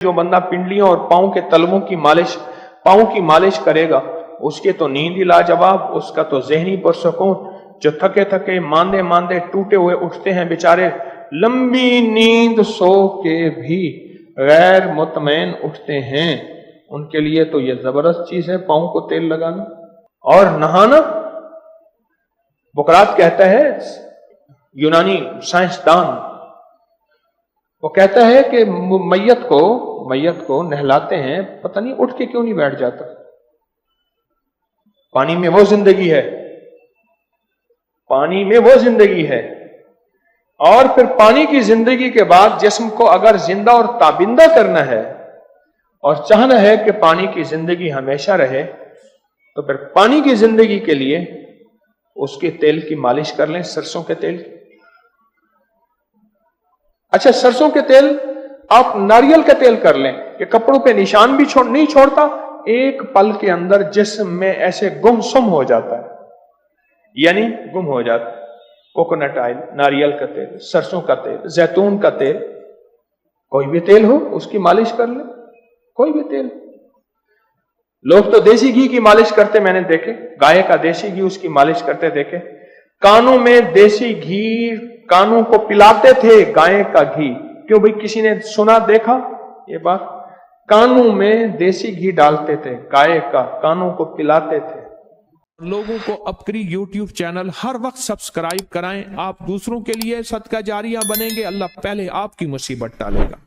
جو बंदा पिंडलियों और पाँव के तलवों की मालिश, पाँव की मालिश करेगा उसके तो नींद ही लाजवाब, उसका तो जहनी पुरसकून। जो थके थके मांदे मांदे टूटे हुए उठते हैं बेचारे, लंबी नींद सो के भी गैर मुतमैन उठते हैं, उनके लिए तो ये जबरदस्त चीज है पाँव को तेल लगाना। और नहाना, बुकरात कहता है, यूनानी साइंसदान, वो कहता है कि मैयत को नहलाते हैं, पता नहीं उठ के क्यों नहीं बैठ जाता। पानी में वो जिंदगी है, पानी में वो जिंदगी है। और फिर पानी की जिंदगी के बाद जिस्म को अगर जिंदा और ताबिंदा करना है और चाहना है कि पानी की जिंदगी हमेशा रहे, तो फिर पानी की जिंदगी के लिए उसके तेल की मालिश कर लें, सरसों के तेल की। अच्छा, सरसों के तेल आप नारियल का तेल कर लें कि कपड़ों पे निशान भी नहीं छोड़ता, एक पल के अंदर जिस्म में ऐसे गुमसुम हो जाता है, यानी गुम हो जाता है। कोकोनट ऑयल, नारियल का तेल, सरसों का तेल, जैतून का तेल, कोई भी तेल हो उसकी मालिश कर ले, कोई भी तेल। लोग तो देसी घी की मालिश करते मैंने देखे, गाय का देसी घी उसकी मालिश करते देखे। कानों में देसी घी, कानों को पिलाते थे गाय का घी। क्यों भाई, किसी ने सुना देखा ये बात? कानों में देसी घी डालते थे गाय का, कानों को पिलाते थे। लोगों को अपनी YouTube चैनल हर वक्त सब्सक्राइब कराएं। आप दूसरों के लिए सदका जारिया बनेंगे, अल्लाह पहले आपकी मुसीबत टालेगा।